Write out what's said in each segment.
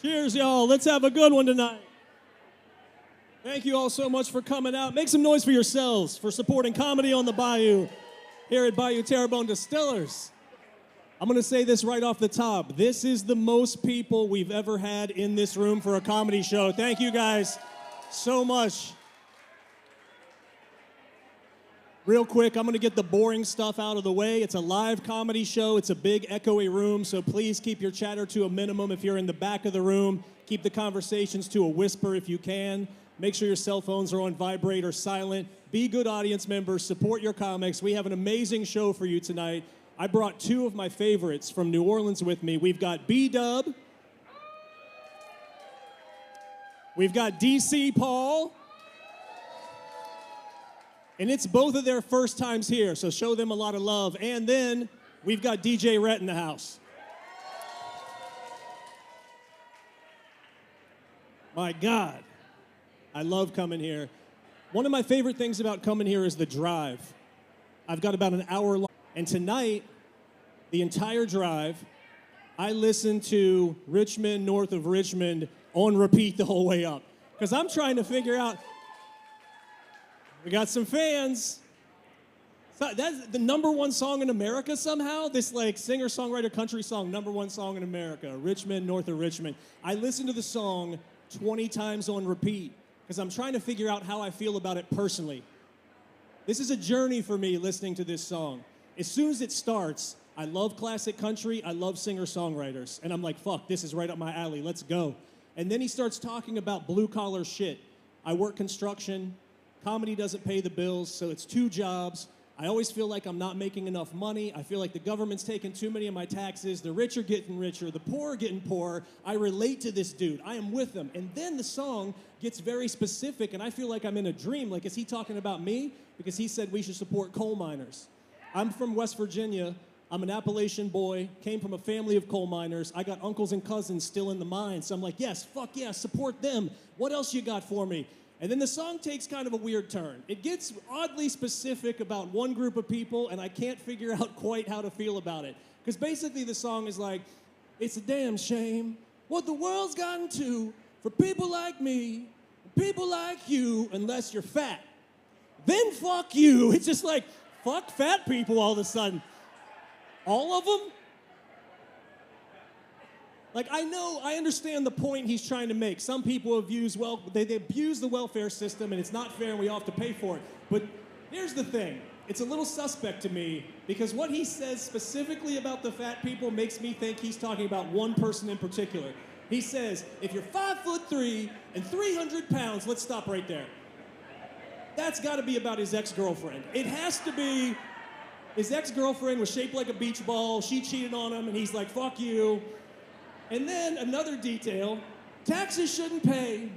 Cheers, y'all. Let's have a good one tonight. Thank you all so much for coming out. Make some noise for yourselves for supporting comedy on the Bayou here at Bayou Terrebonne Distillers. I'm going to say this right off the top. This is the most people we've ever had in this room for a comedy show. Thank you guys so much. Real quick, I'm going to get the boring stuff out of the way. It's a live comedy show. It's a big echoey room, so please keep your chatter to a minimum if you're in the back of the room. Keep the conversations to a whisper if you can. Make sure your cell phones are on vibrate or silent. Be good audience members. Support your comics. We have an amazing show for you tonight. I brought two of my favorites from New Orleans with me. We've got B-Dub. We've got DC Paul. And it's both of their first times here, so show them a lot of love. And then we've got DJ Rhett in the house. My God, I love coming here. One of my favorite things about coming here is the drive. I've got about an hour long, and tonight, the entire drive, I listened to Richmond, north of Richmond, on repeat the whole way up. Because I'm trying to figure out, we got some fans. So that's the #1 song in America somehow. This like singer-songwriter country song, #1 song in America. Richmond, north of Richmond. I listened to the song 20 times on repeat because I'm trying to figure out how I feel about it personally. This is a journey for me listening to this song. As soon as it starts, I love classic country. I love singer-songwriters. And I'm like, fuck, this is right up my alley. Let's go. And then he starts talking about blue-collar shit. I work construction. Comedy doesn't pay the bills, so it's 2 jobs. I always feel like I'm not making enough money. I feel like the government's taking too many of my taxes. The rich are getting richer. The poor are getting poorer. I relate to this dude. I am with him. And then the song gets very specific, and I feel like I'm in a dream. Like, is he talking about me? Because he said we should support coal miners. I'm from West Virginia. I'm an Appalachian boy, came from a family of coal miners. I got uncles and cousins still in the mines. So I'm like, yes, fuck yeah, support them. What else you got for me? And then the song takes kind of a weird turn. It gets oddly specific about one group of people, and I can't figure out quite how to feel about it. Because basically the song is like, it's a damn shame what the world's gotten to for people like me, people like you, unless you're fat. Then fuck you. It's just like, fuck fat people all of a sudden. All of them? Like, I understand the point he's trying to make. Some people abuse, they abuse the welfare system, and it's not fair, and we all have to pay for it. But here's the thing. It's a little suspect to me, because what he says specifically about the fat people makes me think he's talking about one person in particular. He says, if you're 5'3" and 300 pounds, let's stop right there. That's got to be about his ex-girlfriend. It has to be, his ex-girlfriend was shaped like a beach ball, she cheated on him, and he's like, fuck you. And then another detail, taxes shouldn't pay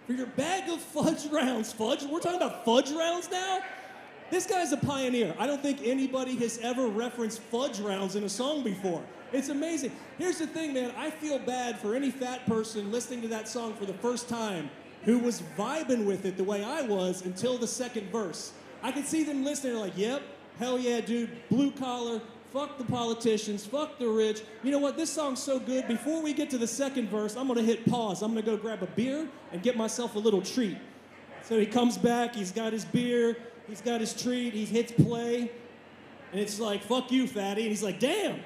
for your bag of fudge rounds. Fudge? We're talking about fudge rounds now? This guy's a pioneer. I don't think anybody has ever referenced fudge rounds in a song before. It's amazing. Here's the thing, man. I feel bad for any fat person listening to that song for the first time who was vibing with it the way I was until the second verse. I could see them listening like, yep, hell yeah, dude, blue collar, fuck the politicians, fuck the rich. You know what, this song's so good, before we get to the second verse, I'm gonna hit pause. I'm gonna go grab a beer and get myself a little treat. So he comes back, he's got his beer, he's got his treat, he hits play, and it's like, fuck you, fatty, and he's like, damn.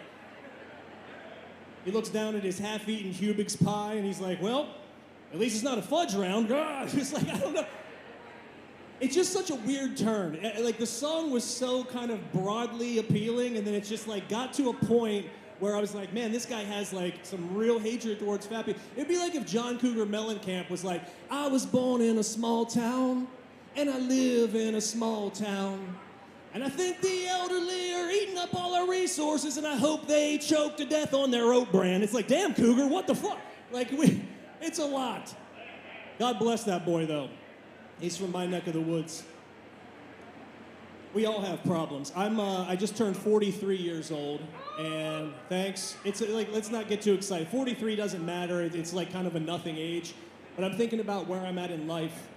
He looks down at his half-eaten Hubig's pie, and he's like, well, at least it's not a fudge round. It's like, I don't know. It's just such a weird turn. Like, the song was so kind of broadly appealing, and then it just like got to a point where I was like, man, this guy has like some real hatred towards fat people. It'd be like if John Cougar Mellencamp was like, I was born in a small town, and I live in a small town, and I think the elderly are eating up all our resources, and I hope they choke to death on their oat bran. It's like, damn, Cougar, what the fuck? Like, it's a lot. God bless that boy, though. He's from my neck of the woods. We all have problems. I just turned 43 years old, and thanks. It's like, let's not get too excited. 43 doesn't matter. It's like kind of a nothing age. But I'm thinking about where I'm at in life,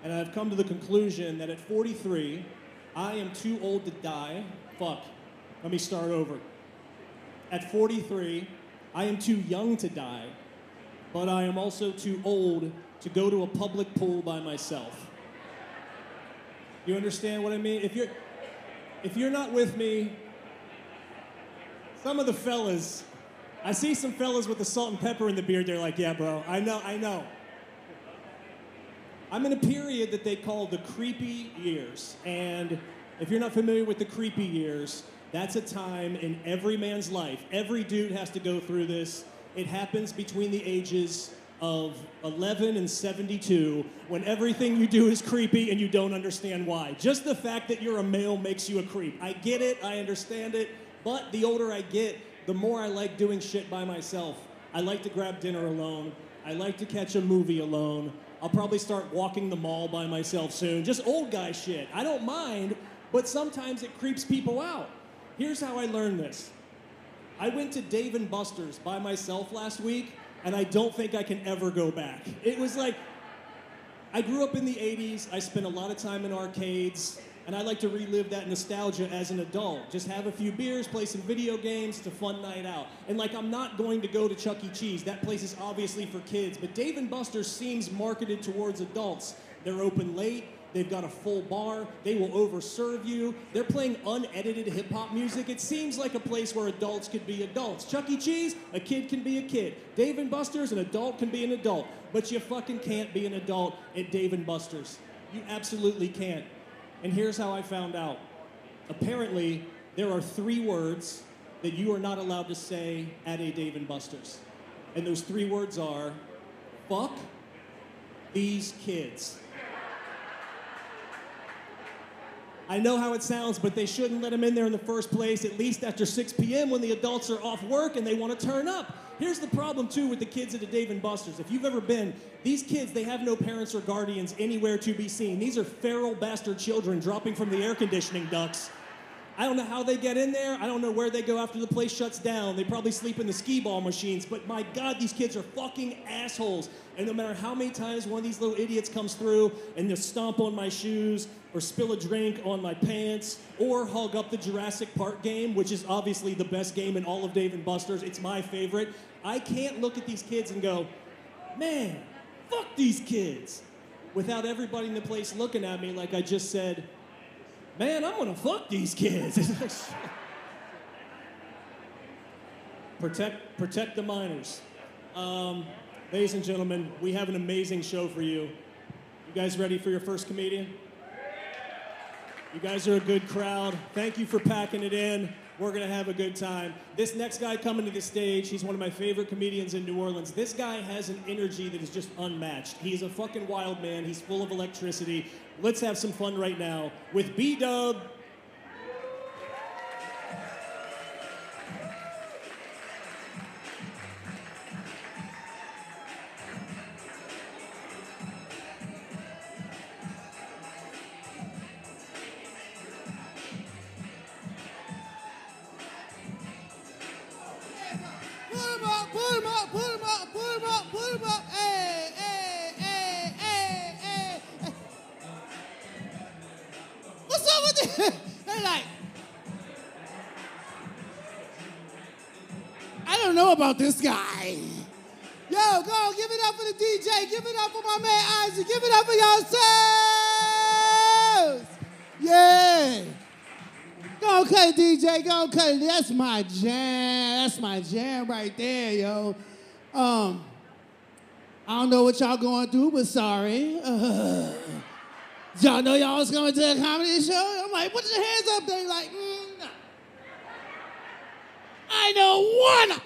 and I've come to the conclusion that at 43, I am too old to die. Fuck. Let me start over. At 43, I am too young to die. but I am also too old to go to a public pool by myself. You understand what I mean? If you're not with me, some of the fellas, I see some fellas with the salt and pepper in the beard, they're like, yeah, bro, I know. I'm in a period that they call the creepy years. And if you're not familiar with the creepy years, that's a time in every man's life. Every dude has to go through this. It happens between the ages of 11 and 72 when everything you do is creepy and you don't understand why. Just the fact that you're a male makes you a creep. I get it, I understand it, but the older I get, the more I like doing shit by myself. I like to grab dinner alone. I like to catch a movie alone. I'll probably start walking the mall by myself soon. Just old guy shit. I don't mind, but sometimes it creeps people out. Here's how I learned this. I went to Dave & Buster's by myself last week, and I don't think I can ever go back. It was like, I grew up in the 80s. I spent a lot of time in arcades. And I like to relive that nostalgia as an adult. Just have a few beers, play some video games. It's a fun night out. And like, I'm not going to go to Chuck E. Cheese. That place is obviously for kids. But Dave & Buster's seems marketed towards adults. They're open late. They've got a full bar. They will overserve you. They're playing unedited hip-hop music. It seems like a place where adults could be adults. Chuck E. Cheese, a kid can be a kid. Dave & Buster's, an adult can be an adult. But you fucking can't be an adult at Dave & Buster's. You absolutely can't. And here's how I found out. Apparently, there are 3 words that you are not allowed to say at a Dave & Buster's. And those 3 words are, fuck these kids. I know how it sounds, but they shouldn't let them in there in the first place, at least after 6 p.m. when the adults are off work and they want to turn up. Here's the problem, too, with the kids at the Dave & Buster's. If you've ever been, these kids, they have no parents or guardians anywhere to be seen. These are feral bastard children dropping from the air conditioning ducts. I don't know how they get in there. I don't know where they go after the place shuts down. They probably sleep in the skee-ball machines. But my God, these kids are fucking assholes. And no matter how many times one of these little idiots comes through and just stomp on my shoes or spill a drink on my pants or hog up the Jurassic Park game, which is obviously the best game in all of Dave & Buster's. It's my favorite. I can't look at these kids and go, man, fuck these kids, without everybody in the place looking at me like I just said, man, I'm gonna fuck these kids. Protect the minors. Ladies and gentlemen, we have an amazing show for you. You guys ready for your first comedian? You guys are a good crowd. Thank you for packing it in. We're gonna have a good time. This next guy coming to the stage, he's one of my favorite comedians in New Orleans. This guy has an energy that is just unmatched. He's a fucking wild man. He's full of electricity. Let's have some fun right now with B-Dub. Put 'em up. Hey, hey, hey, hey, hey, hey. What's up with this? They like, I don't know about this guy. Yo, go, give it up for the DJ. Give it up for my man Isaac. Give it up for yourselves. Yeah. Go cut it, DJ. Go cut it. That's my jam. That's my jam right there, yo. I don't know what y'all going through, but sorry. Y'all know y'all was coming to a comedy show? I'm like, put your hands up there. Like, no. I don't wanna.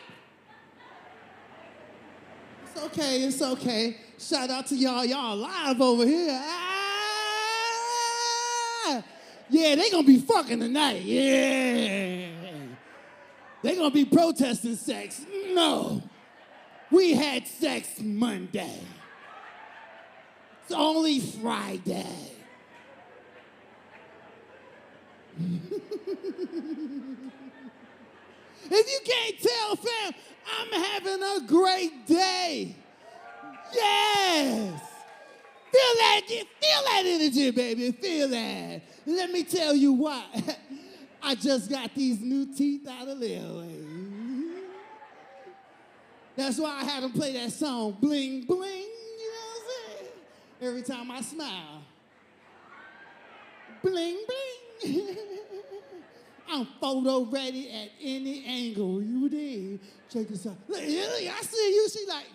It's okay, it's okay. Shout out to y'all. Y'all live over here. Yeah, they gonna be fucking tonight. Yeah. They gonna be protesting sex. No. We had sex Monday. It's only Friday. If you can't tell, fam, I'm having a great day. Yes. Feel that energy, baby. Feel that. Let me tell you why. I just got these new teeth out of there. That's why I had them play that song, Bling Bling, you know what I'm saying? Every time I smile. Bling Bling. I'm photo ready at any angle. You did. Check this out. Look, I see you. She like.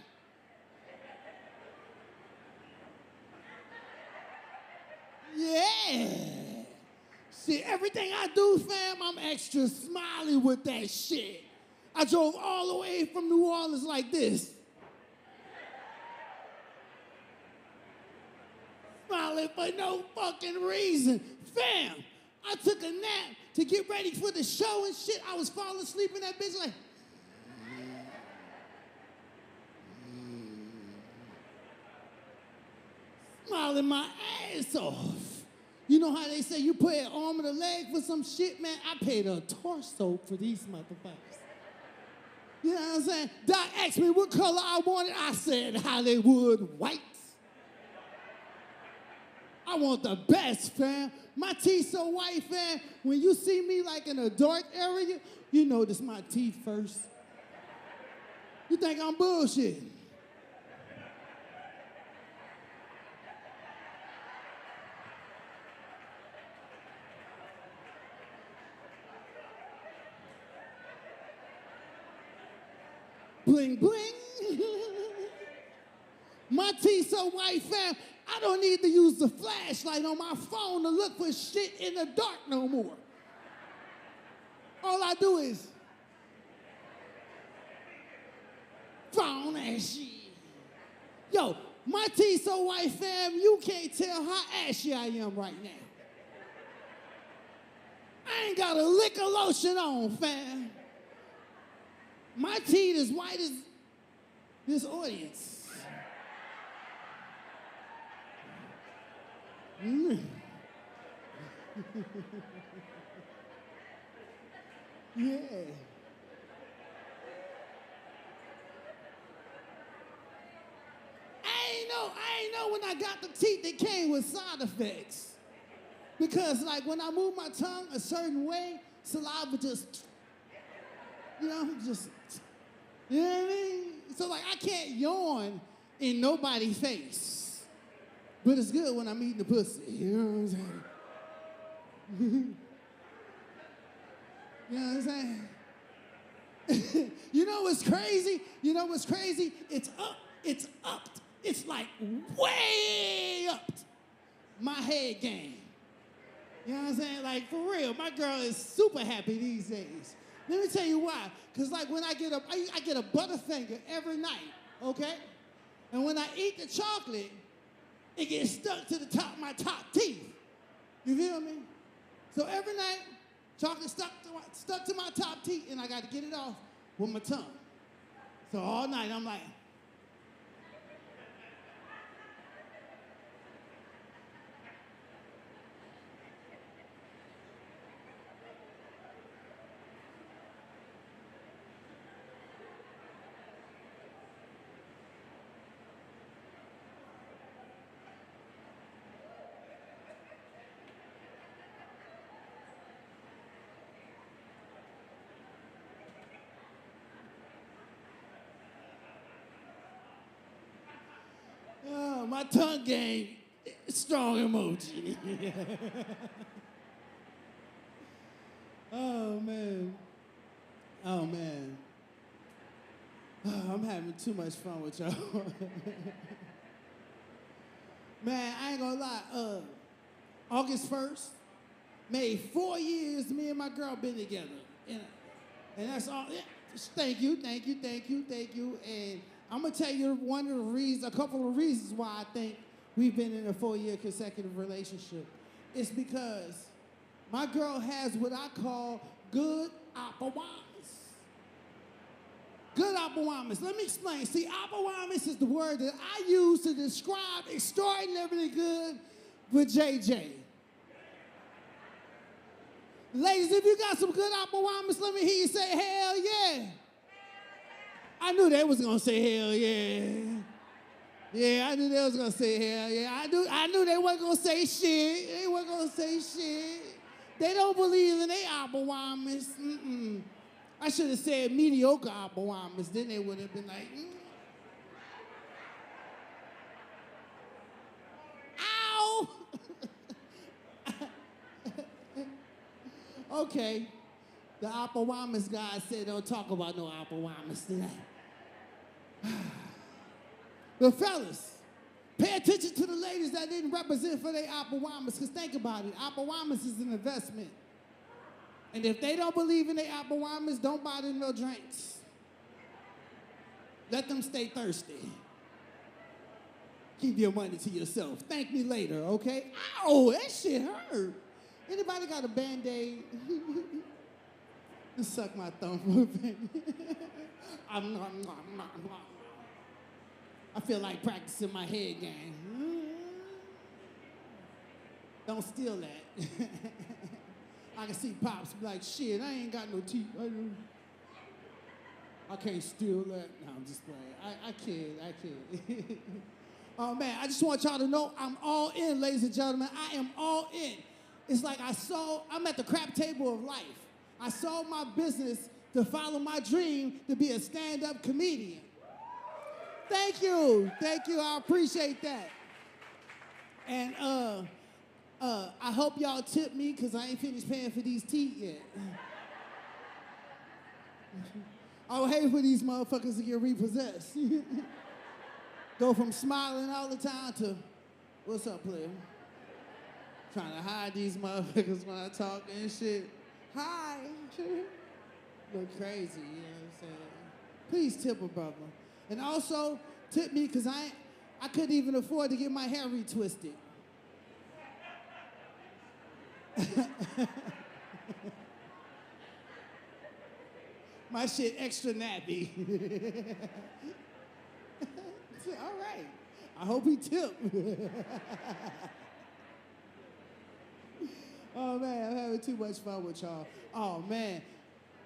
Yeah. See, everything I do, fam, I'm extra smiley with that shit. I drove all the way from New Orleans like this. Smiling for no fucking reason. Fam, I took a nap to get ready for the show and shit. I was falling asleep in that bitch like. Smiling my ass off. You know how they say you pay an arm and a leg for some shit, man? I paid a torso for these motherfuckers. You know what I'm saying? Doc asked me what color I wanted. I said Hollywood white. I want the best, fam. My teeth so white, fam. When you see me like in a dark area, you notice my teeth first. You think I'm bullshitting? Bling, bling. My teeth so white, fam, I don't need to use the flashlight on my phone to look for shit in the dark no more. All I do is phone and shit. Yo, my teeth so white, fam, you can't tell how ashy I am right now. I ain't got a lick of lotion on, fam. My teeth as white as this audience. Mm. Yeah. I ain't know when I got the teeth that came with side effects. Because like when I move my tongue a certain way, saliva just, you know what I mean? So like I can't yawn in nobody's face. But it's good when I'm eating the pussy, you know what I'm saying? You know what I'm saying? You know what's crazy? You know what's crazy? It's up. It's like way up my head game. You know what I'm saying? Like for real, my girl is super happy these days. Let me tell you why. Because like when I get a Butterfinger every night, okay? And when I eat the chocolate, it gets stuck to the top of my top teeth. You feel me? So every night, chocolate stuck to my top teeth, and I got to get it off with my tongue. So all night I'm like, oh, my tongue game, strong emoji. Oh, man. Oh, man. Oh, I'm having too much fun with y'all. Man, I ain't gonna lie. August 1st, made 4 years me and my girl been together. And that's all. Yeah. Thank you. And I'm gonna tell you a couple of reasons why I think we've been in a 4-year consecutive relationship. It's because my girl has what I call good oppawamas. Good oppawamas. Let me explain. See, oppawamas is the word that I use to describe extraordinarily good with JJ. Ladies, if you got some good oppawamas, let me hear you say hell yeah. I knew they was gonna say hell yeah. Yeah, I knew they was gonna say hell yeah. I knew they wasn't gonna say shit. They wasn't gonna say shit. They don't believe in they oppawamas. I should have said mediocre Apawamas. Then they would have been like, ow! Okay. The Apawamas guy said don't talk about no Apawamas tonight. But fellas, pay attention to the ladies that didn't represent for their Apawamas, because think about it, Apawamas is an investment. And if they don't believe in their Apawamas, don't buy them no drinks. Let them stay thirsty. Keep your money to yourself. Thank me later, okay? Ow, that shit hurt. Anybody got a Band-Aid? Just suck my thumb for a minute. I feel like practicing my head game. Don't steal that. I can see Pops be like, shit, I ain't got no teeth. I can't steal that. No, I'm just playing. I kid. Oh, man, I just want y'all to know I'm all in, ladies and gentlemen. I am all in. It's like I'm at the crap table of life. I sold my business to follow my dream to be a stand-up comedian. Thank you, I appreciate that. And I hope y'all tip me, because I ain't finished paying for these teeth yet. I would hate for these motherfuckers to get repossessed. Go from smiling all the time to, what's up, player? Trying to hide these motherfuckers when I talk and shit. Hi. Look crazy, you know what I'm saying? Please tip a brother. And also, tip me, because I couldn't even afford to get my hair retwisted. My shit extra nappy. All right. I hope he tipped. Oh, man, I'm having too much fun with y'all. Oh, man.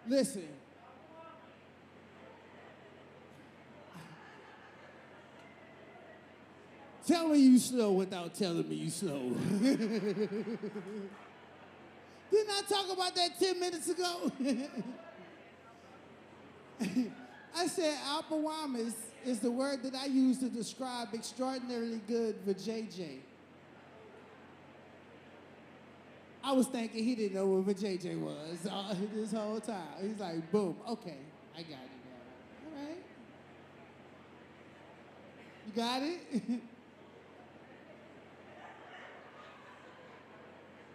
Listen. Tell me you slow without telling me you slow. Didn't I talk about that 10 minutes ago? I said Apawamas is the word that I use to describe extraordinarily good for JJ. I was thinking he didn't know what JJ was this whole time. He's like, boom, okay, I got it now. All right. You got it?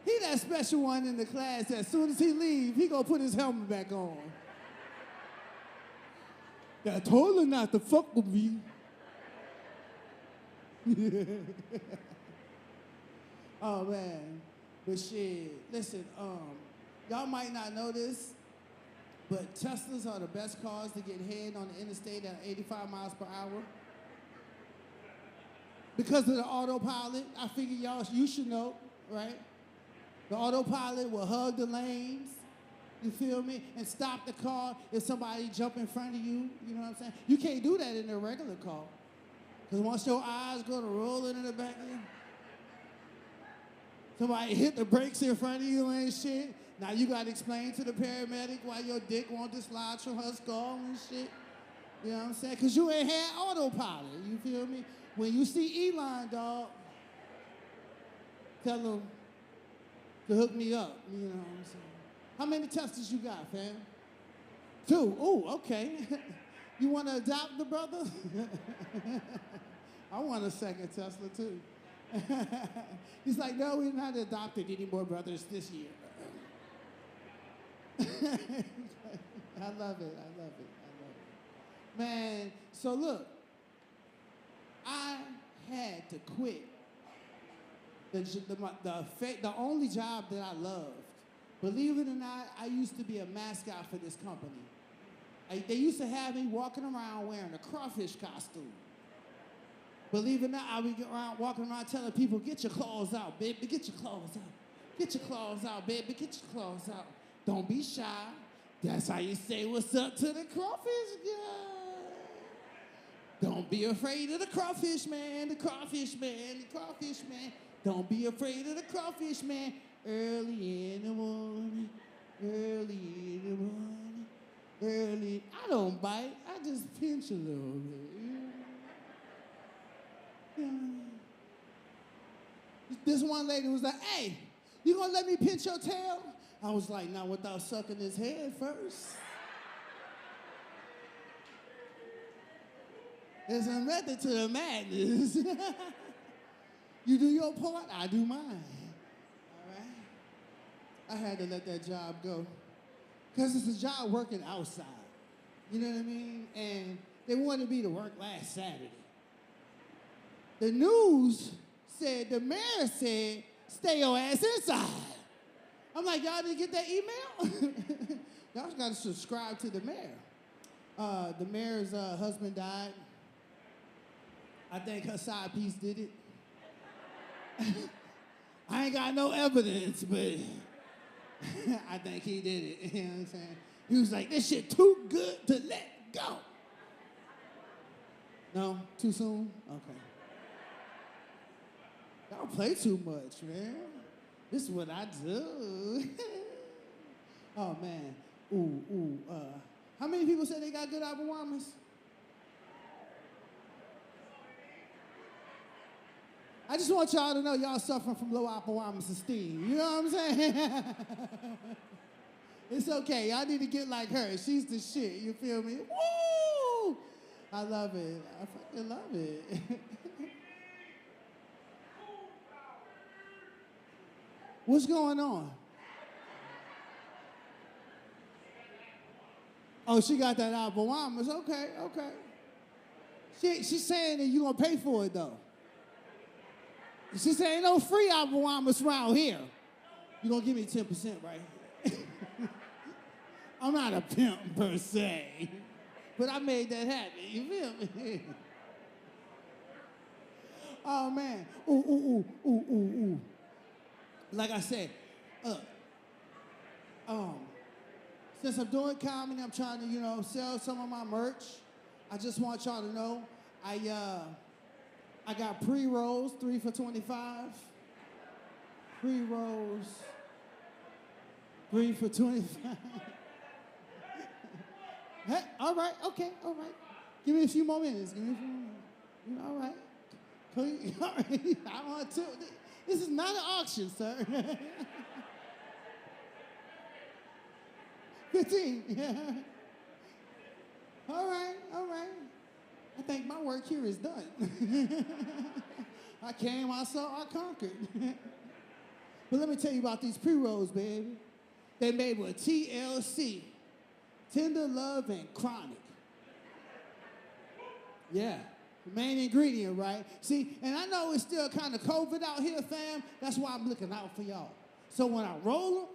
He that special one in the class that as soon as he leave, he gonna put his helmet back on. I told her not to fuck with me. Oh, man. But shit, listen, y'all might not know this, but Teslas are the best cars to get head on the interstate at 85 miles per hour. Because of the autopilot, I figure you should know, right? The autopilot will hug the lanes, you feel me, and stop the car if somebody jump in front of you, you know what I'm saying? You can't do that in a regular car. Because once your eyes go to rolling in the back of you, somebody hit the brakes in front of you and shit. Now you got to explain to the paramedic why your dick won't dislodge from her skull and shit. You know what I'm saying? Because you ain't had autopilot, you feel me? When you see Elon, dog, tell him to hook me up, you know what I'm saying? How many Teslas you got, fam? 2. Ooh, okay. You want to adopt the brother? I want a second Tesla, too. He's like, no, we're not adopting any more brothers this year. I love it. Man, so look, I had to quit the only job that I loved. Believe it or not, I used to be a mascot for this company. They used to have me walking around wearing a crawfish costume. Believe it or not, I would get around walking around telling people, get your claws out, baby, get your claws out. Get your claws out, baby, get your claws out. Don't be shy. That's how you say what's up to the crawfish guy. Don't be afraid of the crawfish man, the crawfish man, the crawfish man. Don't be afraid of the crawfish man. Early in the morning, Barely. I don't bite. I just pinch a little bit. You know? This one lady was like, hey, you gonna let me pinch your tail? I was like, not without sucking his head first. There's a method to the madness. You do your part, I do mine. All right? I had to let that job go. Because it's a job working outside. You know what I mean? And they wanted me to work last Saturday. The news said, the mayor said, stay your ass inside. I'm like, y'all didn't get that email? Y'all got to subscribe to the mayor. The mayor's husband died. I think her side piece did it. I ain't got no evidence, but I think he did it. You know what I'm saying? He was like, this shit too good to let go. No? Too soon? Okay. Y'all play too much, man. This is what I do. Oh, man. How many people say they got good Abawamas? I just want y'all to know y'all suffering from low Abawamas esteem. You know what I'm saying? It's okay. Y'all need to get like her. She's the shit. You feel me? Woo! I love it. I fucking love it. What's going on? Oh, she got that Abawamas. Okay. She's saying that you gonna pay for it though. She said ain't no free Abawamas around here. You gonna give me 10%, right? I'm not a pimp per se, but I made that happen. You feel me? Oh man. Ooh. Like I said, since I'm doing comedy, I'm trying to, sell some of my merch. I just want y'all to know, I got pre-rolls, 3 for $25. Pre-rolls, 3 for $25. Hey, all right. Give me a few more minutes. All right. All right. I want to. This is not an auction, sir. 15. Yeah. All right. I think my work here is done. I came, I saw, I conquered. But let me tell you about these pre-rolls, baby. They made with TLC, Tender Love and Chronic. Yeah, the main ingredient, right? See, and I know it's still kind of COVID out here, fam. That's why I'm looking out for y'all. So when I roll them,